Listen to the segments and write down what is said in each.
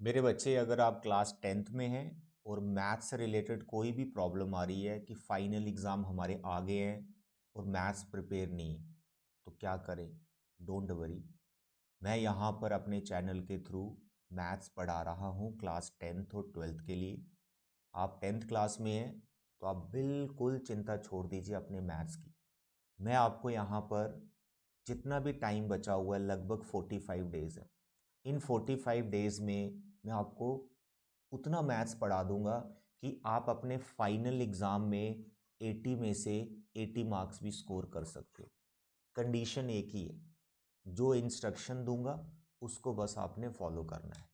मेरे बच्चे, अगर आप क्लास 10th में हैं और मैथ्स से रिलेटेड कोई भी प्रॉब्लम आ रही है कि फाइनल एग्ज़ाम हमारे आगे हैं और मैथ्स प्रिपेयर नहीं है, तो क्या करें? Don't worry. मैं यहाँ पर अपने चैनल के थ्रू मैथ्स पढ़ा रहा हूँ क्लास 10th और 12th के लिए। आप 10th क्लास में हैं तो आप बिल्कुल चिंता छोड़ दीजिए अपने मैथ्स की। मैं आपको यहाँ पर जितना भी टाइम बचा हुआ है, लगभग 45 डेज़ है। इन 45 डेज़ में मैं आपको उतना मैथ्स पढ़ा दूंगा कि आप अपने फाइनल एग्ज़ाम में 80 में से 80 मार्क्स भी स्कोर कर सकते हो। कंडीशन एक ही है, जो इंस्ट्रक्शन दूंगा उसको बस आपने फॉलो करना है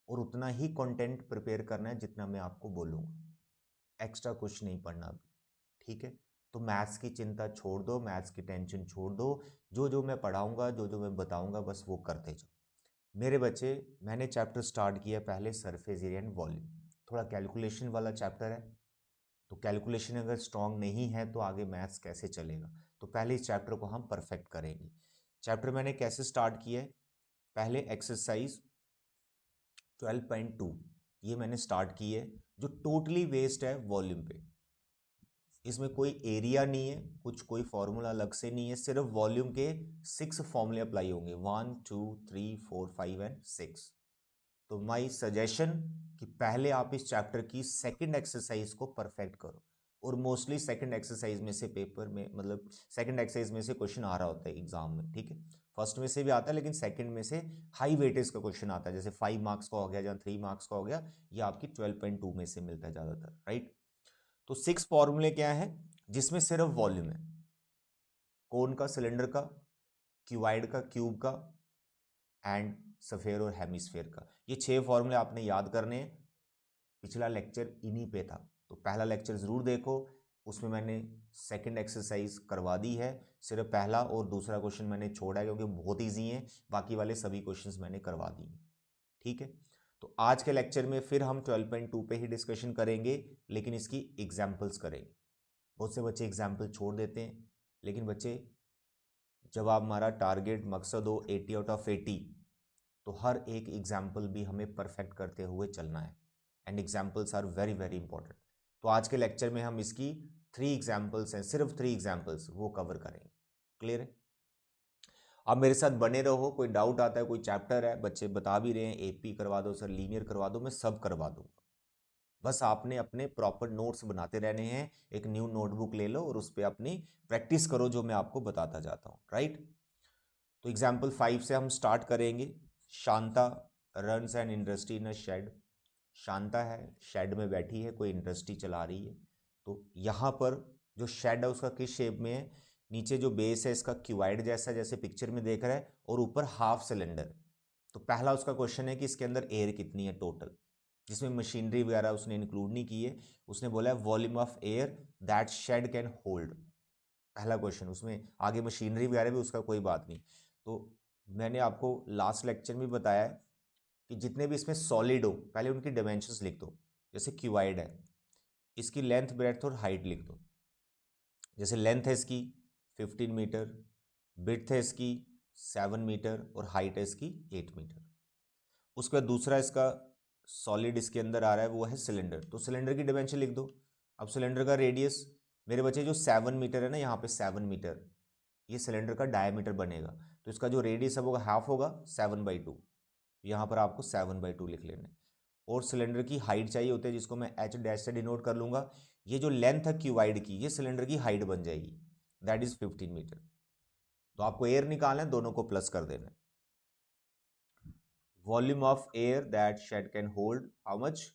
और उतना ही कंटेंट प्रिपेयर करना है जितना मैं आपको बोलूँगा। एक्स्ट्रा कुछ नहीं पढ़ना अभी, ठीक है? तो मैथ्स की चिंता छोड़ दो, मैथ्स की टेंशन छोड़ दो। जो जो मैं पढ़ाऊंगा, जो जो मैं बताऊंगा, बस वो करते जाओ। मेरे बच्चे, मैंने चैप्टर स्टार्ट किया पहले सरफेस एरिया एंड वॉल्यूम। थोड़ा कैलकुलेशन वाला चैप्टर है, तो कैलकुलेशन अगर स्ट्रांग नहीं है तो आगे मैथ्स कैसे चलेगा। तो पहले इस चैप्टर को हम परफेक्ट करेंगे। चैप्टर मैंने कैसे स्टार्ट किया है? पहले एक्सरसाइज 12.2 ये मैंने स्टार्ट की है, जो टोटली बेस्ड है वॉल्यूम पे। इसमें कोई एरिया नहीं है, कुछ कोई फॉर्मूला अलग से नहीं है, सिर्फ वॉल्यूम के 6 फॉर्मूले अप्लाई होंगे, 1 2 3 4 5 एंड 6। तो माई सजेशन कि पहले आप इस चैप्टर की सेकंड एक्सरसाइज को परफेक्ट करो। और मोस्टली सेकंड एक्सरसाइज में से पेपर में, मतलब सेकंड एक्सरसाइज में से क्वेश्चन आ रहा होता है एग्जाम में, ठीक है? फर्स्ट में से भी आता है, लेकिन सेकंड में से हाई वेटेज का क्वेश्चन आता है, जैसे 5 मार्क्स का हो गया या 3 मार्क्स का हो गया। ये आपकी 12.2 में से मिलता है ज्यादातर, राइट? तो 6 फॉर्मूले क्या है जिसमें सिर्फ वॉल्यूम है? कोन का, सिलेंडर का, क्यूबाइड का, क्यूब का, एंड सफेयर और हेमिस्फेयर का। ये 6 फॉर्मूले आपने याद करने हैं। पिछला लेक्चर इन्हीं पे था, तो पहला लेक्चर ज़रूर देखो। उसमें मैंने सेकंड एक्सरसाइज करवा दी है, सिर्फ पहला और दूसरा क्वेश्चन मैंने छोड़ा है क्योंकि बहुत ईजी है। बाकी वाले सभी क्वेश्चंस मैंने करवा दिए, ठीक है? तो आज के लेक्चर में फिर हम 12.2 पे ही डिस्कशन करेंगे, लेकिन इसकी एग्जाम्पल्स करेंगे। बहुत से बच्चे एग्जाम्पल छोड़ देते हैं, लेकिन बच्चे, जब आप हमारा टारगेट मकसद हो 80 आउट ऑफ 80, तो हर एक एग्जाम्पल भी हमें परफेक्ट करते हुए चलना है। And examples are very very important. तो आज के लेक्चर में हम इसकी 3 एग्जाम्पल्स हैं, सिर्फ 3 एग्जाम्पल्स वो कवर करेंगे। क्लियर है? आप मेरे साथ बने रहो। कोई डाउट आता है, कोई चैप्टर है, बच्चे बता भी रहे हैं एपी करवा दो सर, लीनियर करवा दो, मैं सब करवा दूंगा। बस आपने अपने प्रॉपर नोट्स बनाते रहने हैं। एक न्यू नोटबुक ले लो और उस पर अपनी प्रैक्टिस करो जो मैं आपको बताता जाता हूँ, राइट? तो एग्जाम्पल 5 से हम स्टार्ट करेंगे। Shanta runs an industry in a shed. Shanta है, शेड में बैठी है, कोई इंडस्ट्री चला रही है। तो यहाँ पर जो शेड है उसका किस शेप में है? नीचे जो बेस है इसका क्यूबाइड जैसा, जैसे पिक्चर में देख रहा है, और ऊपर हाफ सिलेंडर। तो पहला उसका क्वेश्चन है कि इसके अंदर एयर कितनी है टोटल, जिसमें मशीनरी वगैरह उसने इंक्लूड नहीं की है। उसने बोला है volume of air that shed can hold. पहला क्वेश्चन, उसमें आगे मशीनरी वगैरह भी उसका कोई बात नहीं। तो मैंने आपको लास्ट लेक्चर में बताया है कि जितने भी इसमें सॉलिड हो पहले उनकी डायमेंशंस लिख दो। जैसे क्यूबाइड है, इसकी लेंथ, ब्रेड्थ और हाइट लिख दो। जैसे लेंथ है इसकी 15 मीटर, ब्रेड्थ है इसकी 7 मीटर और हाइट है इसकी 8 मीटर। उसके बाद दूसरा इसका सॉलिड इसके अंदर आ रहा है, वो है सिलेंडर। तो सिलेंडर की डायमेंशन लिख दो। अब सिलेंडर का रेडियस, मेरे बच्चे, जो 7 मीटर है ना, यहाँ पे 7 मीटर, ये सिलेंडर का डायमीटर बनेगा। तो इसका जो रेडियस है वो हाफ होगा 7/2। यहाँ पर आपको 7/2 लिख लेना है। और सिलेंडर की हाइट चाहिए होती है, जिसको मैं एच डैश से डिनोट कर लूंगा। ये जो लेंथ है क्यूबाइड की, ये सिलेंडर की हाइट बन जाएगी, दैट इज 15 मीटर। तो आपको एयर निकालना है, दोनों को प्लस कर देना है। Volume of air that shed can hold how much?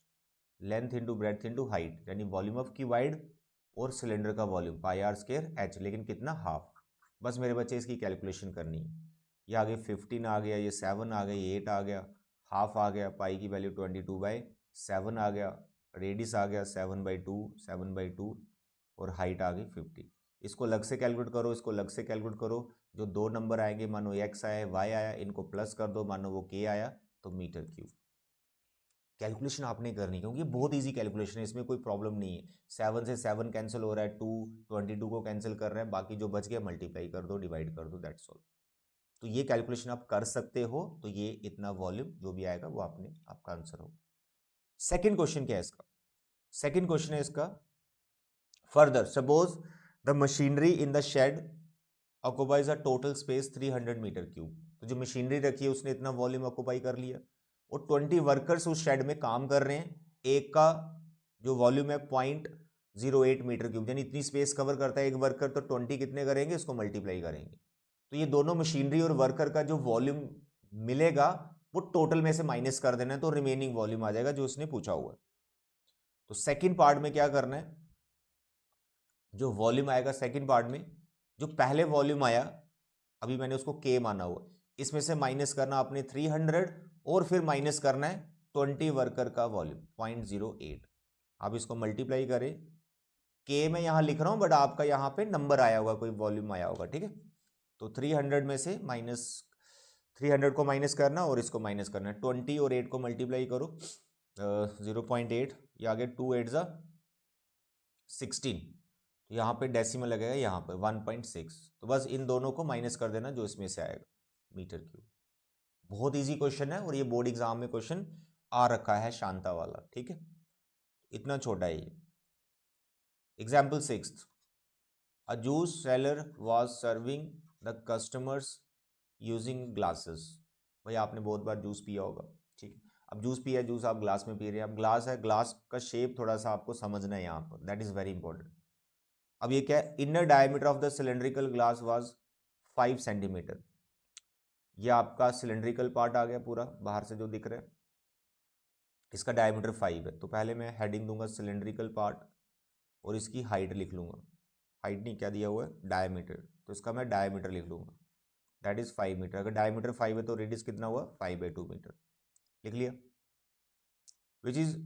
Length into breadth into height, यानी वॉल्यूम ऑफ क्यूबाइड और सिलेंडर का volume pi r square h, लेकिन कितना? हाफ। बस मेरे बच्चे इसकी कैलकुलेशन करनी है। ये आगे 15 आ गया, ये 7 आ गया, ये 8 आ गया, हाफ आ गया, पाई की वैल्यू 22/7 आ गया, रेडियस आ गया 7/2 और हाइट आ गई 50। इसको अलग से कैलकुलेट करो, इसको अलग से कैलकुलेट करो। जो दो नंबर आएंगे, मानो एक्स आया, वाई आया, इनको प्लस कर दो, मानो वो के आया, तो मीटर क्यूब। कैलकुलेशन आपने करनी, क्योंकि बहुत इजी कैलकुलेशन है, इसमें कोई प्रॉब्लम नहीं है। 7 से 7 कैंसिल हो रहा है, 2 22 को कैंसिल कर रहे हैं, बाकी जो बच गया मल्टीप्लाई कर दो, डिवाइड कर दो, दैट्स ऑल। तो ये कैलकुलेशन आप कर सकते हो, तो ये इतना वॉल्यूम जो भी आएगा वो आपका आंसर होगा। सेकंड क्वेश्चन क्या है इसका? सेकंड क्वेश्चन है इसका, further suppose the machinery in the shed occupies a total space 300 metre cube. तो जो मशीनरी रखी है उसने इतना वॉल्यूम ऑक्युपाई कर लिया और 20 वर्कर्स उस शेड में काम कर रहे हैं। एक का जो वॉल्यूम है 0.08 मीटर क्यूब, यानी इतनी स्पेस कवर करता है एक वर्कर, तो 20 कितने करेंगे, इसको मल्टीप्लाई करेंगे। तो ये दोनों मशीनरी और वर्कर का जो वॉल्यूम मिलेगा वो टोटल में से माइनस कर देना है, तो रिमेनिंग वॉल्यूम आ जाएगा जो उसने पूछा हुआ है। तो सेकंड पार्ट में क्या करना है, जो वॉल्यूम आएगा सेकंड पार्ट में, जो पहले वॉल्यूम आया अभी मैंने उसको के माना हुआ, इसमें से माइनस करना आपने 300 और फिर माइनस करना है 20 वर्कर का वॉल्यूम 0.08। आप इसको मल्टीप्लाई करें, के मैं यहां लिख रहा हूं बट आपका यहां पे नंबर आया होगा, कोई वॉल्यूम आया होगा, ठीक है। तो 300 में से माइनस 300 को माइनस करना और इसको माइनस करना है, 20 और 8 को मल्टीप्लाई करो 0.8, ये आगे 2 8 जा 16, तो यहाँ पे डेसिमल लगेगा, यहाँ पे 1.6, तो बस इन दोनों को माइनस कर देना जो इसमें से आएगा मीटर क्यूब। बहुत इजी क्वेश्चन है और ये बोर्ड एग्जाम में क्वेश्चन आ रखा है शांता वाला, ठीक है, इतना छोटा है ये। Example 6, a juice seller was serving the customers using glasses. भाई आपने बहुत बार जूस पिया होगा, ठीक है, अब जूस पिया, जूस आप ग्लास में पी रहे हैं, अब ग्लास है, ग्लास का शेप थोड़ा सा आपको समझना है यहाँ पर, दैट इज वेरी इंपॉर्टेंट। अब ये क्या है, inner diameter of the cylindrical glass was 5 centimetre. ये आपका सिलेंड्रिकल पार्ट आ गया पूरा बाहर से जो दिख रहा है, इसका डायमीटर 5 है। तो पहले मैं हेडिंग दूंगा सिलेंड्रिकल पार्ट और इसकी हाइट लिख लूंगा, हाइट नहीं क्या दिया हुआ है, डायमीटर, तो इसका मैं डायमीटर लिख लूंगा, दैट इज 5 मीटर। अगर डायमीटर 5 है तो रेडियस कितना हुआ, 5/2 मीटर, लिख लिया। Which is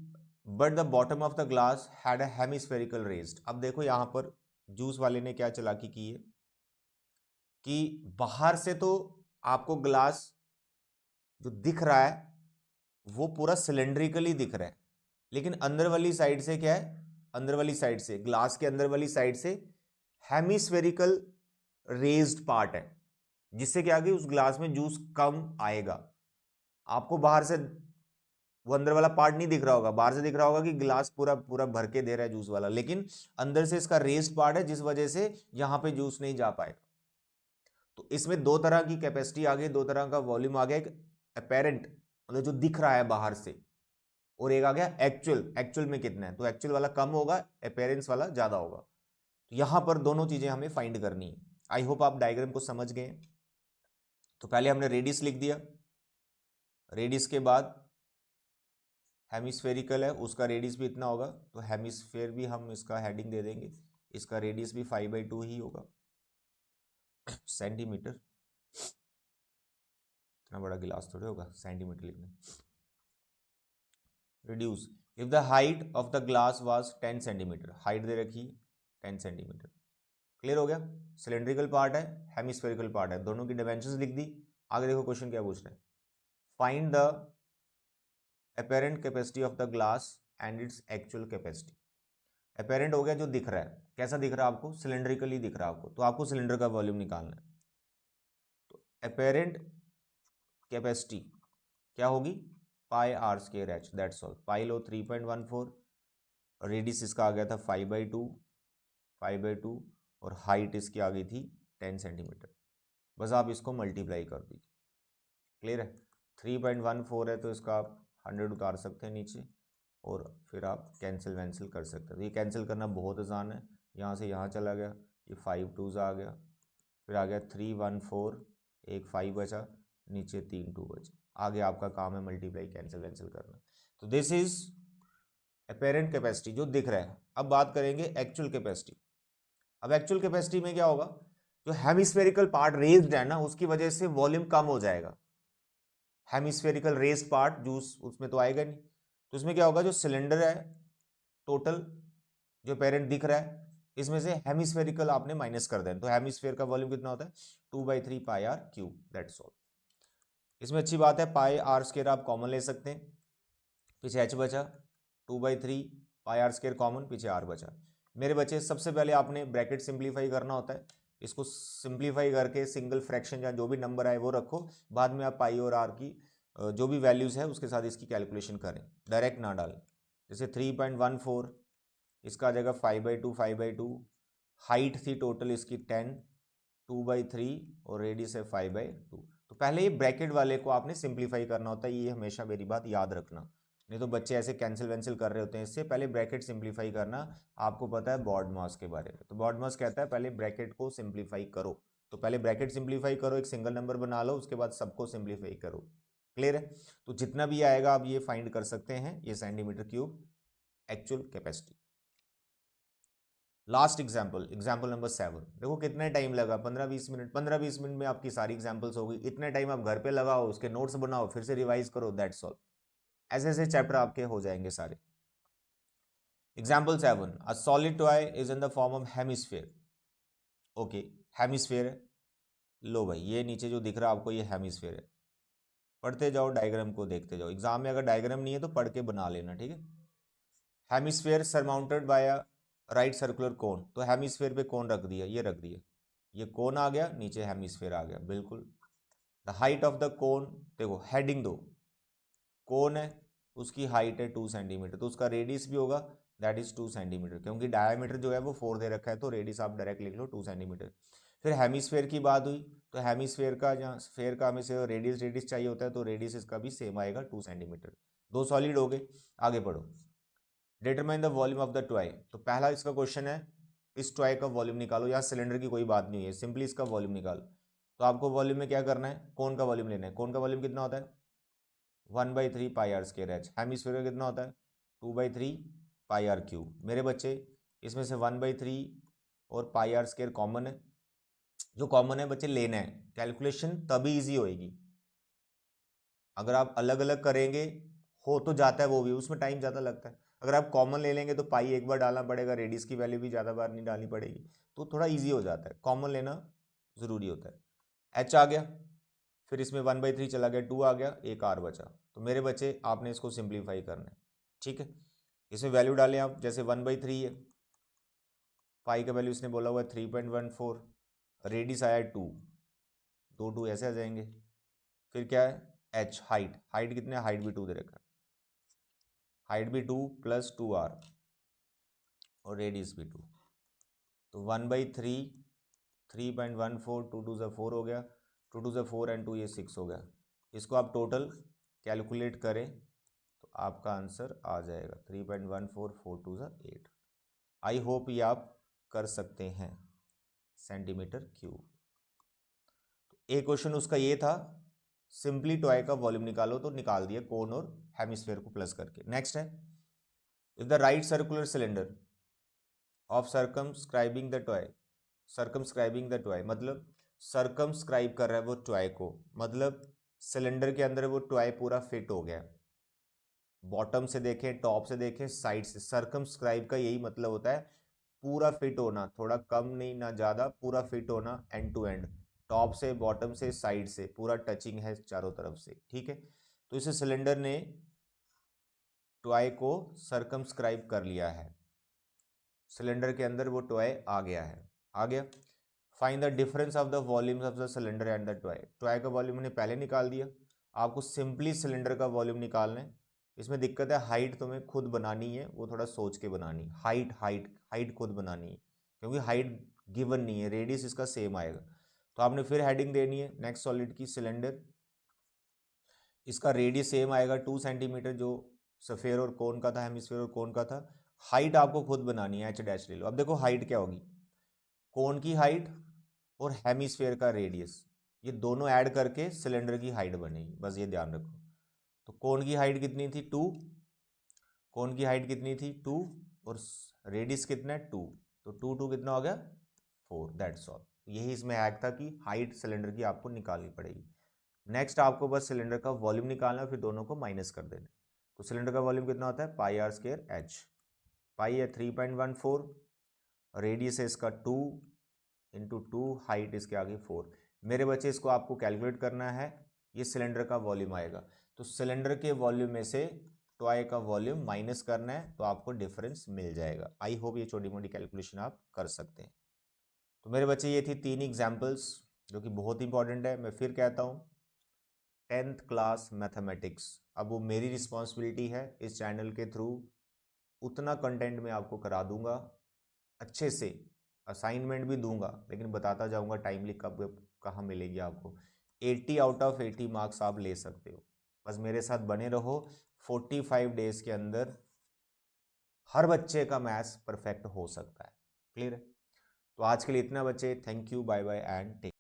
but the bottom of the glass had a hemispherical raised. अब देखो यहाँ पर जूस वाले ने क्या चालाकी की है कि बाहर से तो आपको ग्लास जो दिख रहा है वो पूरा सिलेंड्रिकली दिख रहा है, लेकिन अंदर वाली साइड से क्या है, अंदर वाली साइड से, ग्लास के अंदर वाली साइड से हेमिस्फेरिकल रेज्ड पार्ट है, जिससे क्या कि उस ग्लास में जूस कम आएगा। आपको बाहर से वो अंदर वाला पार्ट नहीं दिख रहा होगा, बाहर से दिख रहा होगा कि ग्लास पूरा पूरा भर के दे रहा है जूस वाला, लेकिन अंदर से इसका रेज्ड पार्ट है जिस वजह से यहां पे जूस नहीं जा पाएगा। तो इसमें दो तरह की कैपेसिटी आ गई, दो तरह का वॉल्यूम आ गया, एक अपेरेंट मतलब जो दिख रहा है बाहर से, और एक आ गया एक्चुअल, एक्चुअल में कितना है, तो एक्चुअल वाला कम होगा, अपेरेंस वाला ज्यादा होगा। तो यहां पर दोनों चीजें हमें फाइंड करनी है। आई होप आप डायग्राम को समझ गए। तो पहले हमने रेडियस लिख दिया, रेडियस के बाद हेमिस्फेरिकल है उसका रेडियस भी इतना होगा, तो हेमिस्फेयर भी हम इसका हेडिंग दे देंगे, इसका रेडियस भी 5/2 ही होगा सेंटीमीटर, इतना बड़ा गिलास थोड़े होगा सेंटीमीटर लिखना। Reduce if the height of the glass was 10 centimetre, height दे रखी 10 सेंटीमीटर। क्लियर हो गया, सिलेंड्रिकल पार्ट है, हेमिस्फेरिकल पार्ट है, दोनों की डायमेंशंस लिख दी। आगे देखो क्वेश्चन क्या पूछ रहा है, find the apparent capacity of the glass and its actual capacity. Apparent हो गया जो दिख रहा है, कैसा दिख रहा है आपको, सिलेंड्रिकली दिख रहा है आपको, तो आपको सिलेंडर का वॉल्यूम निकालना है। तो अपेरेंट कैपेसिटी क्या होगी, pi r square h, that's all. Pi लो 3.14, रेडियस इसका आ गया था 5/2 और हाइट इसकी आ गई थी 10 सेंटीमीटर। बस आप इसको मल्टीप्लाई कर दीजिए, क्लियर है। 3.14 है तो इसका आप 100 उतार सकते हैं नीचे और फिर आप कैंसिल वैंसिल कर सकते हैं। तो ये कैंसिल करना बहुत आसान है, यहाँ से यहाँ चला गया, ये 5 2s आ गया, फिर आ गया 314, एक 5 बचा, नीचे 3 2 बचे। आगे आपका काम है मल्टीप्लाई कैंसिल वैंसिल करना। तो दिस इज अपेरेंट कैपेसिटी जो दिख रहा है। अब बात करेंगे एक्चुअल कैपेसिटी। अब एक्चुअल कैपेसिटी में क्या होगा, जो हेमिस्फेरिकल पार्ट रेज्ड है ना उसकी वजह से वॉल्यूम कम हो जाएगा। हेमिस्फेरिकल रेज्ड पार्ट जूस उसमें तो आएगा नहीं, तो इसमें क्या होगा, जो सिलेंडर है टोटल जो अपेरेंट दिख रहा है इसमें से हेमिस्फेरिकल आपने माइनस कर देना, तो हेमिस्फेयर का वॉल्यूम कितना होता है 2/3 पाई आर क्यूब, दैट्स ऑल। इसमें अच्छी बात है पाई आर स्क्वायर आप कॉमन ले सकते हैं, पीछे एच बचा, 2/3 पाई आर स्क्वायर कॉमन, पीछे आर बचा। मेरे बच्चे सबसे पहले आपने ब्रैकेट सिंप्लीफाई करना होता है, इसको सिंप्लीफाई करके सिंगल फ्रैक्शन या जो भी नंबर आए वो रखो, बाद में आप पाई और आर की जो भी वैल्यूज़ है उसके साथ इसकी कैलकुलेशन करें, डायरेक्ट ना डालें। जैसे 3.14 इसका आ जाएगा 5/2 5/2, हाइट थी टोटल इसकी 10, 2/3 और रेडियस है 5/2। तो पहले ये ब्रैकेट वाले को आपने सिंप्लीफाई करना होता है, ये हमेशा मेरी बात याद रखना, नहीं तो बच्चे ऐसे कैंसिल वैंसिल कर रहे होते हैं। इससे पहले ब्रैकेट सिंप्लीफाई करना, आपको पता है बॉडमास के बारे में, तो बॉडमास कहता है पहले ब्रैकेट को सिंप्लीफाई करो, तो पहले ब्रैकेट सिंप्लीफाई करो, एक सिंगल नंबर बना लो, उसके बाद सबको सिंप्लीफाई करो। क्लियर है? तो जितना भी आएगा आप ये फाइंड कर सकते हैं, ये centimetre cube actual capacity. Last example, example number 7। देखो कितना टाइम लगा, 15-20 मिनट। 15-20 मिनट में आपकी सारी एग्जाम्पल्स हो गई। इतने टाइम आप घर पे लगाओ, उसके नोट्स बनाओ, फिर से रिवाइज करो, दैट्स ऑल। ऐसे ऐसे चैप्टर आपके हो जाएंगे सारे। Example 7, a solid toy is in the form of hemisphere. Okay, hemisphere है, लो भाई ये नीचे जो दिख रहा है आपको ये हेमिस्फेयर है। पढ़ते जाओ, डायग्राम को देखते जाओ, एग्जाम में अगर डायग्राम नहीं है तो पढ़ के बना लेना, ठीक है। Hemisphere surmounted bye a right circular cone, तो हेमिस्फेयर पे कोन रख दिया, ये रख दिया, ये कोन आ गया, नीचे हेमिस्फेयर आ गया, बिल्कुल। The height of the cone, देखो हेडिंग दो, कोन है उसकी हाइट है 2 सेंटीमीटर, तो उसका रेडियस भी होगा दैट इज 2 सेंटीमीटर, क्योंकि डायमीटर जो है वो 4 दे रखा है, तो रेडियस आप डायरेक्ट लिख लो 2 सेंटीमीटर। फिर हेमिस्फेयर की बात हुई, तो हेमिस्फेयर का जहाँ स्फेयर का हमें से रेडियस चाहिए होता है, तो रेडियस इसका भी सेम आएगा 2 सेंटीमीटर। दो सॉलिड हो गए, आगे पढ़ो। Determine the volume of the toy, तो पहला इसका क्वेश्चन है इस टॉय का वॉल्यूम निकालो। यहाँ सिलेंडर की कोई बात नहीं है, सिंपली इसका वॉल्यूम निकालो। तो आपको वॉल्यूम में क्या करना है, कोन का वॉल्यूम लेना है। कोन का वॉल्यूम कितना होता है 1/3 पाई आर स्क्वायर एच। हेमिस्फीयर का कितना होता है 2/3 पाई आर क्यूब। मेरे बच्चे इसमें से 1/3 और पाई आर स्क्वायर कॉमन है, जो कॉमन है बच्चे लेना है, कैलकुलेशन तभी इजी होएगी। अगर आप अलग अलग करेंगे हो तो जाता है वो भी, उसमें टाइम ज़्यादा लगता है। अगर आप कॉमन ले लेंगे तो पाई एक बार डालना पड़ेगा, रेडियस की वैल्यू भी ज़्यादा बार नहीं डालनी पड़ेगी, तो थोड़ा ईजी हो जाता है, कॉमन लेना ज़रूरी होता है। एच आ गया, फिर इसमें 1/3 चला गया, 2 आ गया, एक आर बचा। तो मेरे बच्चे आपने इसको सिंप्लीफाई करना है, ठीक है। इसमें वैल्यू डालें आप, जैसे 1/3 है, पाई का वैल्यू इसने बोला हुआ है 3.14, रेडियस आया है 2, 2 ऐसे आ जाएंगे। फिर क्या है एच, हाइट, हाइट कितने, हाइट भी 2 दे रखा है, हाइट भी 2 + 2r और रेडियस भी 2, तो 1/3 3.14, 2 2 4 हो गया, 2 2 4 एंड 2 ये 6 हो गया। इसको आप टोटल कैलकुलेट करें तो आपका आंसर आ जाएगा 3.14, 4 2 8। आई होप ये आप कर सकते हैं, सेंटीमीटर क्यूब। तो एक क्वेश्चन उसका ये था सिंपली टॉय का वॉल्यूम निकालो, तो निकाल दिया कोन और हेमिस्फीयर को प्लस करके। नेक्स्ट है if the right circular cylinder of circumscribing the toy, circumscribing the toy मतलब सर्कमस्क्राइब कर रहा है वो टॉय को, मतलब सिलेंडर के अंदर वो टॉय पूरा फिट हो गया, बॉटम से देखें, टॉप से देखें, साइड से। सर्कमस्क्राइब का यही मतलब होता है पूरा फिट होना, थोड़ा कम नहीं ना ज़्यादा, पूरा फिट होना एंड टू एंड, टॉप से बॉटम से साइड से पूरा टचिंग है चारों तरफ से, ठीक है। तो इसे सिलेंडर ने टॉय को सर्कमस्क्राइब कर लिया है, सिलेंडर के अंदर वो टॉय आ गया है, आ गया। Find the difference of the volumes of the cylinder and the toy, toy का वॉल्यूम मैंने पहले निकाल दिया, आपको सिंपली सिलेंडर का वॉल्यूम निकालना है। इसमें दिक्कत है हाइट तुम्हें खुद बनानी है, वो थोड़ा सोच के बनानी, हाइट हाइट हाइट खुद बनानी है, क्योंकि हाइट गिवन नहीं है, रेडियस इसका सेम आएगा। तो आपने फिर हेडिंग देनी है नेक्स्ट सॉलिड की, सिलेंडर, इसका रेडियस सेम आएगा 2 सेंटीमीटर, जो सफेयर और कोन का था, हेमिस्फीयर और कोन का था। हाइट आपको खुद बनानी है, h' ले लो। अब देखो हाइट क्या होगी, कोन की हाइट और हेमिस्फीयर का रेडियस, ये दोनों ऐड करके सिलेंडर की हाइट बनेगी, बस ये ध्यान रखो। तो कोन की हाइट कितनी थी 2, कोन की हाइट कितनी थी 2 और रेडियस कितना है 2, तो 2 2 कितना हो गया 4, दैट्स ऑल। यही इसमें हैक था कि हाइट सिलेंडर की आपको निकालनी पड़ेगी। नेक्स्ट आपको बस सिलेंडर का वॉल्यूम निकालना है, फिर दोनों को माइनस कर देना। तो सिलेंडर का वॉल्यूम कितना होता है पाई आर स्क्वायर एच, पाई है 3.14, रेडियस है इसका 2 इंटू 2, हाइट इसके आगे 4। मेरे बच्चे इसको आपको कैलकुलेट करना है, ये सिलेंडर का वॉल्यूम आएगा, तो सिलेंडर के वॉल्यूम में से टॉय का वॉल्यूम माइनस करना है, तो आपको डिफरेंस मिल जाएगा। आई होप ये छोटी मोटी कैलकुलेशन आप कर सकते हैं। तो मेरे बच्चे ये थी 3 एग्जाम्पल्स जो कि बहुत इंपॉर्टेंट है। मैं फिर कहता हूँ 10th क्लास मैथमेटिक्स, अब वो मेरी रिस्पॉन्सिबिलिटी है इस चैनल के थ्रू उतना कंटेंट मैं आपको करा दूंगा अच्छे से, असाइनमेंट भी दूंगा, लेकिन बताता जाऊंगा टाइमली कब कहाँ मिलेगी आपको। 80 आउट ऑफ 80 मार्क्स आप ले सकते हो, बस मेरे साथ बने रहो। 45 डेज के अंदर हर बच्चे का मैथ्स परफेक्ट हो सकता है। क्लियर है? तो आज के लिए इतना बच्चे, thank you, bye bye and take